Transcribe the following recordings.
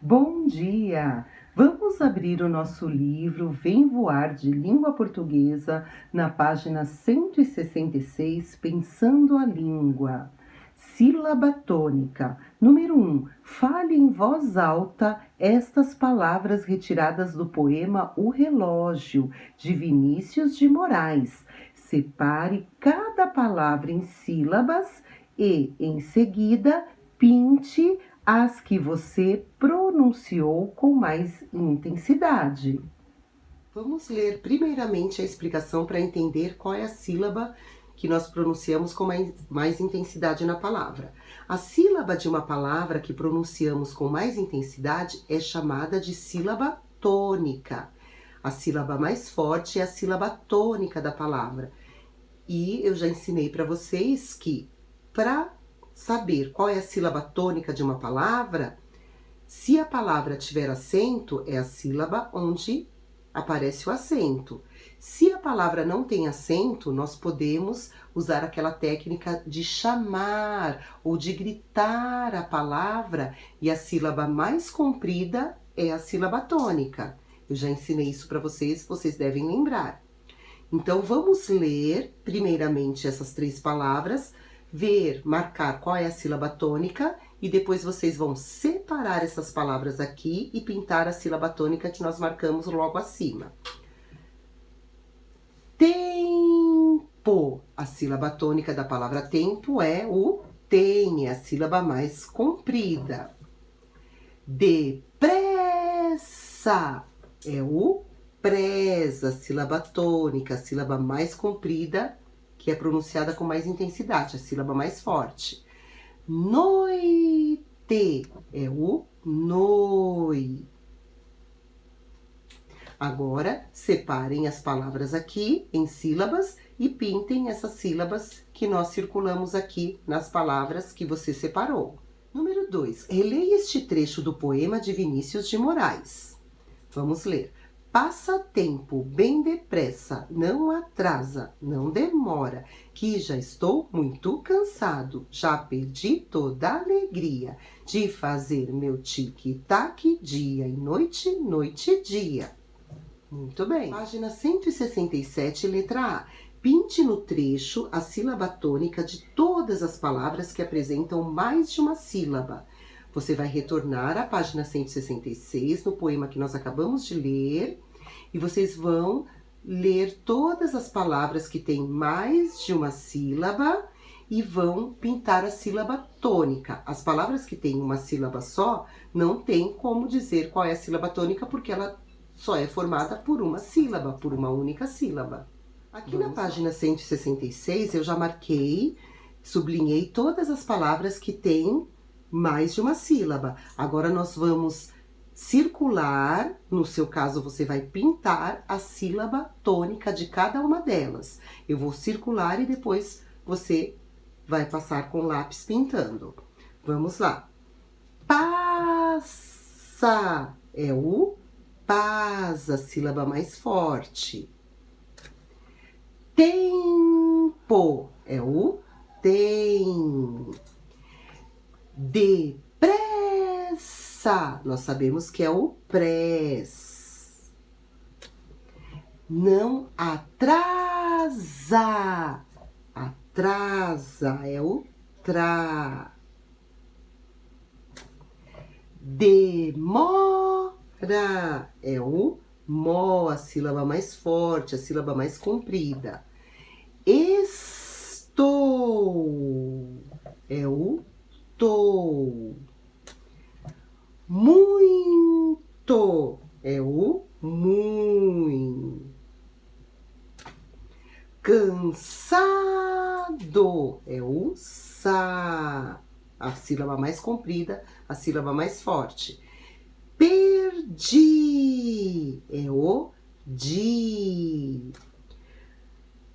Bom dia! Vamos abrir o nosso livro Vem Voar de Língua Portuguesa na página 166, Pensando a Língua. Sílaba tônica. Número 1. Fale em voz alta estas palavras retiradas do poema O Relógio, de Vinícius de Moraes. Separe cada palavra em sílabas e, em seguida, pinte as que você pronunciou com mais intensidade. Vamos ler primeiramente a explicação para entender qual é a sílaba que nós pronunciamos com mais intensidade na palavra. A sílaba de uma palavra que pronunciamos com mais intensidade é chamada de sílaba tônica. A sílaba mais forte é a sílaba tônica da palavra. E eu já ensinei para vocês que, para saber qual é a sílaba tônica de uma palavra, se a palavra tiver acento, é a sílaba onde aparece o acento. Se a palavra não tem acento, nós podemos usar aquela técnica de chamar ou de gritar a palavra, e a sílaba mais comprida é a sílaba tônica. Eu já ensinei isso para vocês, vocês devem lembrar. Então, vamos ler primeiramente essas três palavras, marcar qual é a sílaba tônica, e depois vocês vão separar essas palavras aqui e pintar a sílaba tônica que nós marcamos logo acima. Tempo. A sílaba tônica da palavra tempo é o tem, é a sílaba mais comprida. Depressa é o presa, a sílaba tônica, a sílaba mais comprida, que é pronunciada com mais intensidade, a sílaba mais forte. Noite é o noi. Agora, separem as palavras aqui em sílabas e pintem essas sílabas que nós circulamos aqui nas palavras que você separou. Número 2. Releia este trecho do poema de Vinícius de Moraes. Vamos ler. Passa tempo bem depressa, não atrasa, não demora, que já estou muito cansado, já perdi toda a alegria de fazer meu tic-tac dia e noite, noite e dia. Muito bem. Página 167, letra A. Pinte no trecho a sílaba tônica de todas as palavras que apresentam mais de uma sílaba. Você vai retornar à página 166, no poema que nós acabamos de ler, e vocês vão ler todas as palavras que têm mais de uma sílaba e vão pintar a sílaba tônica. As palavras que têm uma sílaba só, não tem como dizer qual é a sílaba tônica, porque ela só é formada por uma sílaba, por uma única sílaba. Aqui na página 166, eu já marquei, sublinhei todas as palavras que têm mais de uma sílaba. Agora nós vamos circular, no seu caso você vai pintar a sílaba tônica de cada uma delas. Eu vou circular e depois você vai passar com lápis pintando. Vamos lá. Passa é o paz, a sílaba mais forte. Tempo é o tem. Depressa, nós sabemos que é o pres. Não atrasa, atrasa é o tra. Demora é o mo, a sílaba mais forte, a sílaba mais comprida. Estou é o tô. Muito é o muito. Cansado é o sa, a sílaba mais comprida, a sílaba mais forte. Perdi é o di.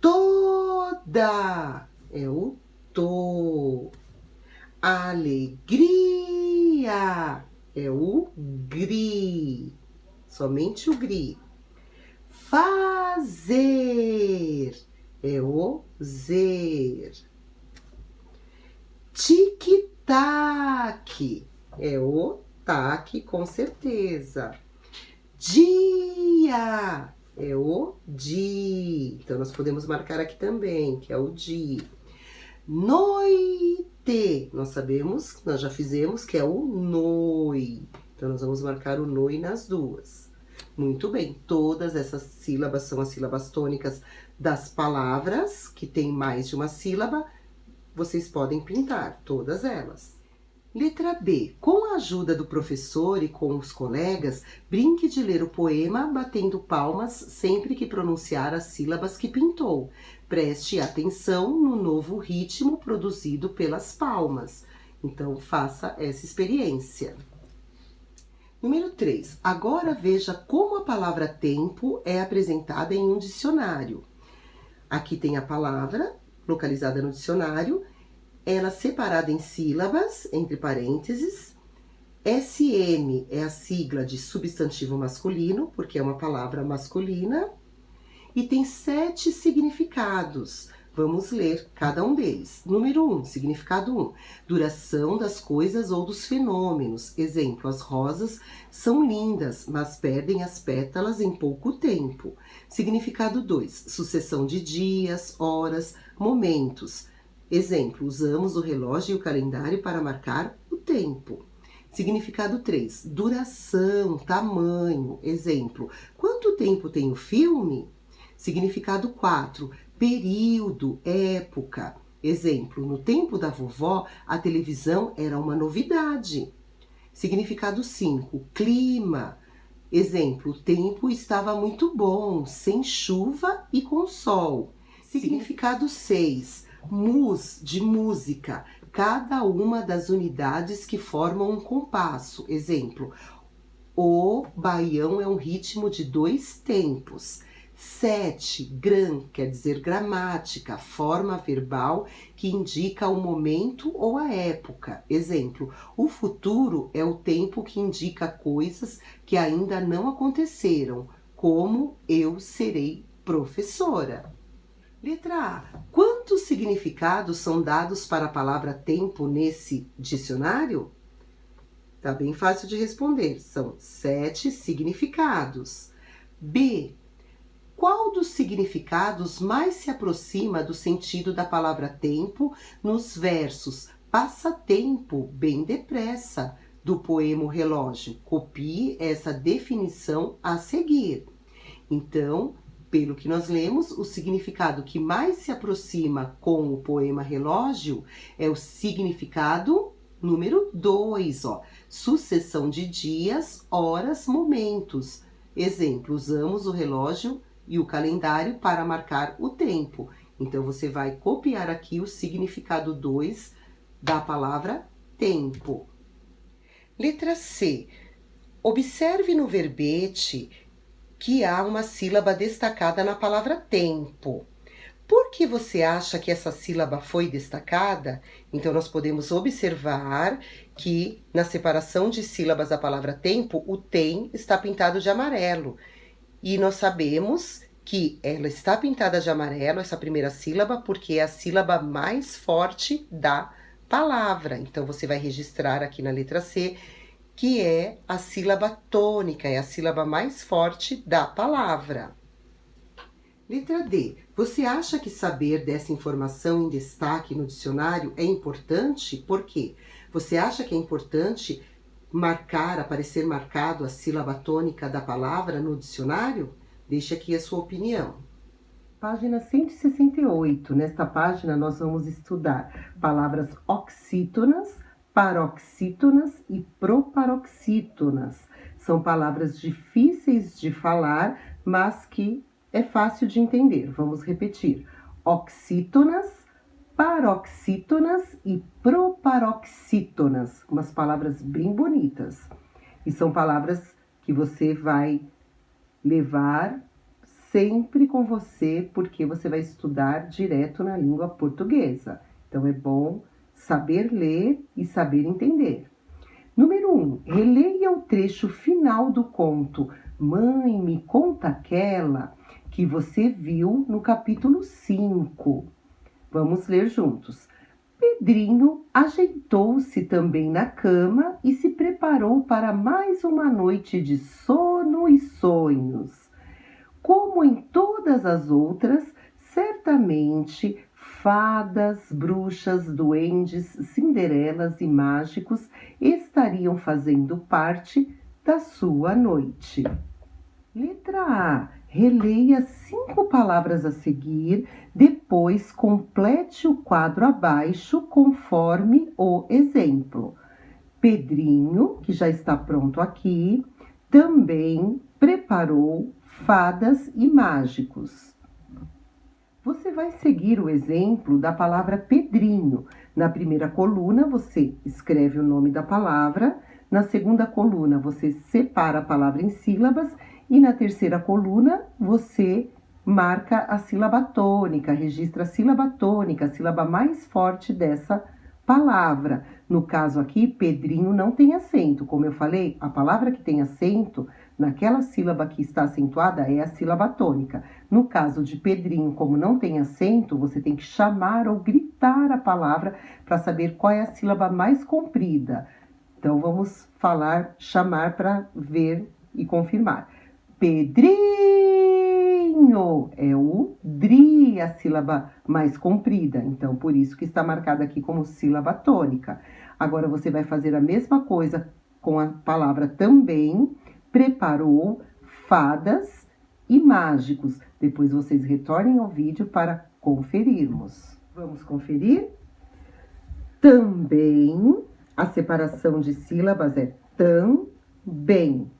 Toda é o to. Alegria é o gri, somente o gri. Fazer é o zer. Tic-tac é o destaque, com certeza. Dia é o di. Então, nós podemos marcar aqui também, que é o di. Noite, nós sabemos, nós já fizemos, que é o noi. Então, nós vamos marcar o noi nas duas. Muito bem, todas essas sílabas são as sílabas tônicas das palavras, que tem mais de uma sílaba. Vocês podem pintar todas elas. Letra B. Com a ajuda do professor e com os colegas, brinque de ler o poema batendo palmas sempre que pronunciar as sílabas que pintou. Preste atenção no novo ritmo produzido pelas palmas. Então, faça essa experiência. Número 3. Agora veja como a palavra tempo é apresentada em um dicionário. Aqui tem a palavra localizada no dicionário, ela separada em sílabas, entre parênteses. SM é a sigla de substantivo masculino, porque é uma palavra masculina. E tem 7 significados. Vamos ler cada um deles. Número 1, significado 1. Duração das coisas ou dos fenômenos. Exemplo, as rosas são lindas, mas perdem as pétalas em pouco tempo. Significado 2, sucessão de dias, horas, momentos. Exemplo, usamos o relógio e o calendário para marcar o tempo. Significado 3, duração, tamanho. Exemplo, quanto tempo tem o filme? Significado 4, período, época. Exemplo, no tempo da vovó, a televisão era uma novidade. Significado 5, clima. Exemplo, o tempo estava muito bom, sem chuva e com sol. Significado 6, mus, de música, cada uma das unidades que formam um compasso. Exemplo, o baião é um ritmo de 2 tempos. 7, gram, quer dizer gramática, forma verbal que indica o momento ou a época. Exemplo, o futuro é o tempo que indica coisas que ainda não aconteceram, como eu serei professora. Letra A. Quantos significados são dados para a palavra tempo nesse dicionário? Tá bem fácil de responder. São 7 significados. B. Qual dos significados mais se aproxima do sentido da palavra tempo nos versos passa tempo bem depressa do poema O Relógio? Copie essa definição a seguir. Então, pelo que nós lemos, o significado que mais se aproxima com o poema Relógio é o significado número 2, sucessão de dias, horas, momentos. Exemplo, usamos o relógio e o calendário para marcar o tempo. Então, você vai copiar aqui o significado 2 da palavra tempo. Letra C. Observe no verbete que há uma sílaba destacada na palavra tempo. Por que você acha que essa sílaba foi destacada? Então, nós podemos observar que na separação de sílabas da palavra tempo, o tem está pintado de amarelo. E nós sabemos que ela está pintada de amarelo, essa primeira sílaba, porque é a sílaba mais forte da palavra. Então, você vai registrar aqui na letra C, que é a sílaba tônica, é a sílaba mais forte da palavra. Letra D. Você acha que saber dessa informação em destaque no dicionário é importante? Por quê? Você acha que é importante aparecer marcado a sílaba tônica da palavra no dicionário? Deixe aqui a sua opinião. Página 168. Nesta página, nós vamos estudar palavras oxítonas, paroxítonas e proparoxítonas. São palavras difíceis de falar, mas que é fácil de entender. Vamos repetir. Oxítonas, paroxítonas e proparoxítonas. Umas palavras bem bonitas. E são palavras que você vai levar sempre com você, porque você vai estudar direto na língua portuguesa. Então, é bom saber ler e saber entender. Número 1. Releia o trecho final do conto Mãe, me conta aquela, que você viu no capítulo 5. Vamos ler juntos. Pedrinho ajeitou-se também na cama e se preparou para mais uma noite de sono e sonhos. Como em todas as outras, certamente fadas, bruxas, duendes, cinderelas e mágicos estariam fazendo parte da sua noite. Letra A. Releia 5 palavras a seguir, depois complete o quadro abaixo conforme o exemplo. Pedrinho, que já está pronto aqui, também preparou fadas e mágicos. Você vai seguir o exemplo da palavra Pedrinho. Na primeira coluna, você escreve o nome da palavra. Na segunda coluna, você separa a palavra em sílabas. E na terceira coluna, você marca a sílaba tônica, registra a sílaba tônica, a sílaba mais forte dessa palavra. No caso aqui, Pedrinho não tem acento. Como eu falei, a palavra que tem acento, naquela sílaba que está acentuada, é a sílaba tônica. No caso de Pedrinho, como não tem acento, você tem que chamar ou gritar a palavra para saber qual é a sílaba mais comprida. Então, vamos chamar para ver e confirmar. Pedrinho é o dri, a sílaba mais comprida. Então, por isso que está marcada aqui como sílaba tônica. Agora, você vai fazer a mesma coisa com a palavra também. Preparou fadas e mágicos. Depois, vocês retornem ao vídeo para conferirmos. Vamos conferir? Também, a separação de sílabas é também.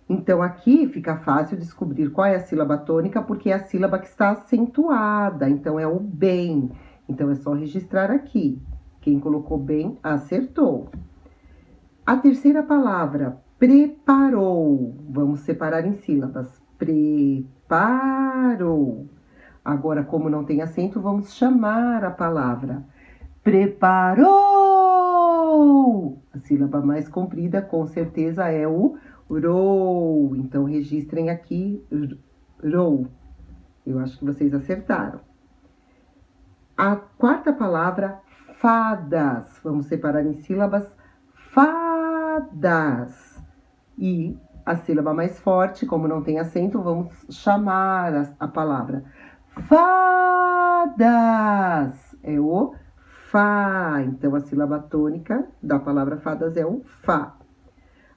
Então, aqui fica fácil descobrir qual é a sílaba tônica, porque é a sílaba que está acentuada. Então, é o bem. Então, é só registrar aqui. Quem colocou bem, acertou. A terceira palavra, preparou. Vamos separar em sílabas. Preparou. Agora, como não tem acento, vamos chamar a palavra. Preparou! A sílaba mais comprida, com certeza, é o rou. Então, registrem aqui, rou. Eu acho que vocês acertaram. A quarta palavra, fadas. Vamos separar em sílabas, fadas. E a sílaba mais forte, como não tem acento, vamos chamar a palavra. Fadas. É o fá. Então, a sílaba tônica da palavra fadas é o fá.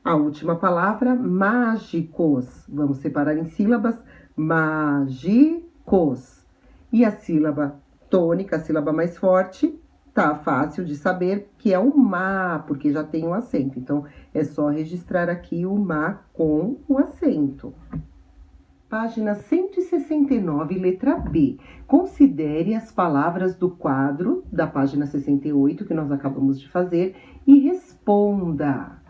A última palavra, mágicos. Vamos separar em sílabas, mágicos. E a sílaba tônica, a sílaba mais forte, tá fácil de saber que é o má, porque já tem um acento. Então, é só registrar aqui o má com o acento. Página 169, letra B. Considere as palavras do quadro da página 68, que nós acabamos de fazer, e responda.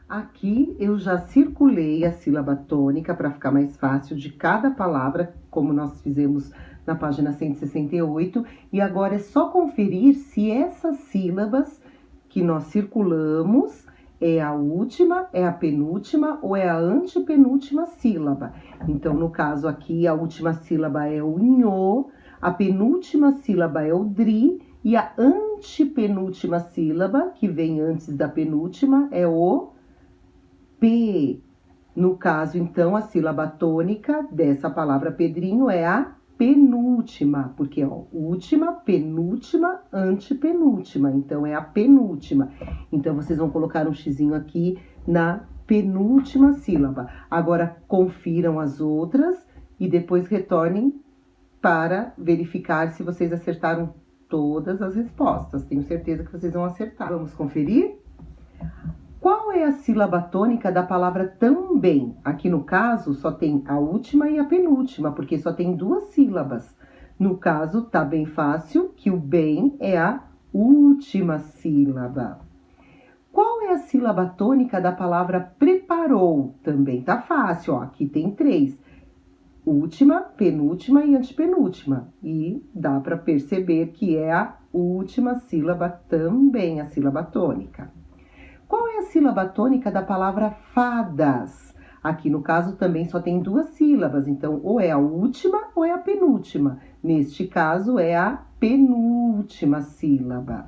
Aqui eu já circulei a sílaba tônica para ficar mais fácil de cada palavra, como nós fizemos na página 168. E agora é só conferir se essas sílabas que nós circulamos é a última, é a penúltima ou é a antepenúltima sílaba. Então, no caso aqui, a última sílaba é o nho, a penúltima sílaba é o dri e a antepenúltima sílaba, que vem antes da penúltima, é o P. No caso, então, a sílaba tônica dessa palavra Pedrinho é a penúltima, porque ó, última, penúltima, antepenúltima. Então, é a penúltima. Então, vocês vão colocar um xizinho aqui na penúltima sílaba. Agora, confiram as outras e depois retornem para verificar se vocês acertaram todas as respostas. Tenho certeza que vocês vão acertar. Vamos conferir? Qual é a sílaba tônica da palavra também? Aqui no caso, só tem a última e a penúltima, porque só tem 2 sílabas. No caso, tá bem fácil, que o bem é a última sílaba. Qual é a sílaba tônica da palavra preparou? Também tá fácil, ó, aqui tem 3. Última, penúltima e antepenúltima. E dá para perceber que é a última sílaba também, a sílaba tônica. Qual é a sílaba tônica da palavra fadas? Aqui no caso também só tem 2 sílabas, então ou é a última ou é a penúltima. Neste caso é a penúltima sílaba.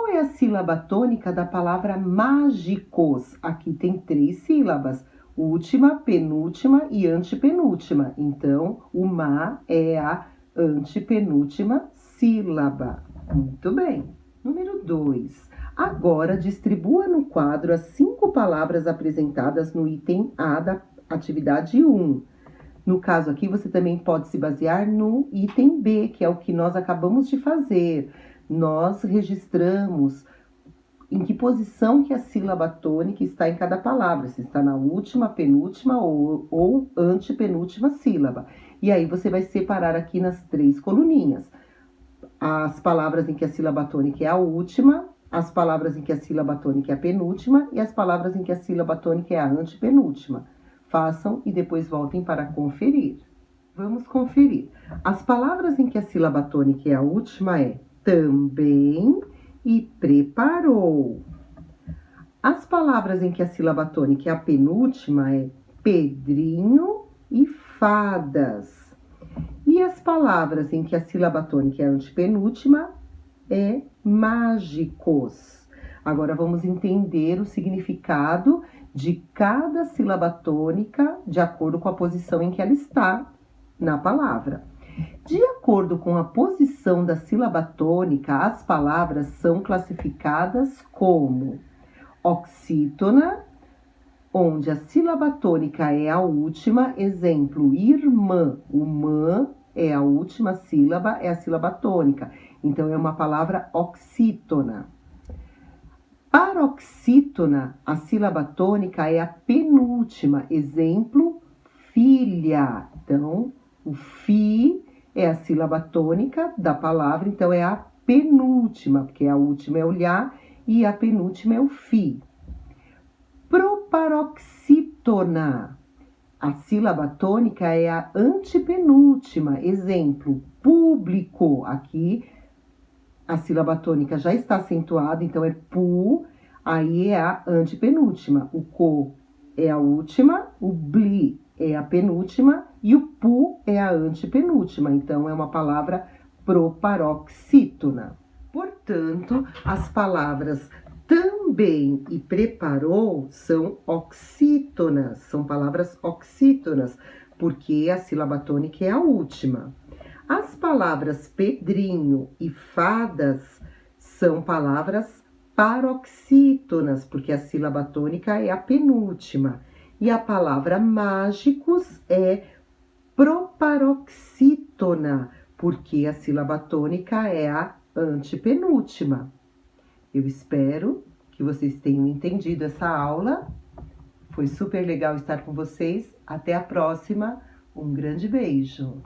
Qual é a sílaba tônica da palavra mágicos? Aqui tem 3 sílabas, última, penúltima e antepenúltima. Então, o má é a antepenúltima sílaba. Muito bem. Número 2. Agora, distribua no quadro as 5 palavras apresentadas no item A da atividade 1. No caso aqui, você também pode se basear no item B, que é o que nós acabamos de fazer. Nós registramos em que posição que a sílaba tônica está em cada palavra, se está na última, penúltima ou antepenúltima sílaba. E aí você vai separar aqui nas 3 coluninhas. As palavras em que a sílaba tônica é a última, as palavras em que a sílaba tônica é a penúltima e as palavras em que a sílaba tônica é a antepenúltima. Façam e depois voltem para conferir. Vamos conferir. As palavras em que a sílaba tônica é a última é também e preparou. As palavras em que a sílaba tônica é a penúltima é Pedrinho e fadas. E as palavras em que a sílaba tônica é a antepenúltima é mágicos. Agora vamos entender o significado de cada sílaba tônica de acordo com a posição em que ela está na palavra. De acordo com a posição da sílaba tônica, as palavras são classificadas como oxítona, onde a sílaba tônica é a última, exemplo, irmã. O mã é a última sílaba, é a sílaba tônica. Então, é uma palavra oxítona. Paroxítona, a sílaba tônica é a penúltima, exemplo, filha. Então, o fi é a sílaba tônica da palavra, então é a penúltima, porque a última é o lhá e a penúltima é o fi. Proparoxítona, a sílaba tônica é a antepenúltima, exemplo, público. Aqui a sílaba tônica já está acentuada, então é pu, aí é a antepenúltima. O co é a última, o bli é a penúltima e o pu é a antepenúltima. Então, é uma palavra proparoxítona. Portanto, as palavras também e preparou são oxítonas, são palavras oxítonas, porque a sílaba tônica é a última. As palavras pedrinho e fadas são palavras paroxítonas, porque a sílaba tônica é a penúltima. E a palavra mágicos é proparoxítona, porque a sílaba tônica é a antepenúltima. Eu espero que vocês tenham entendido essa aula. Foi super legal estar com vocês. Até a próxima. Um grande beijo.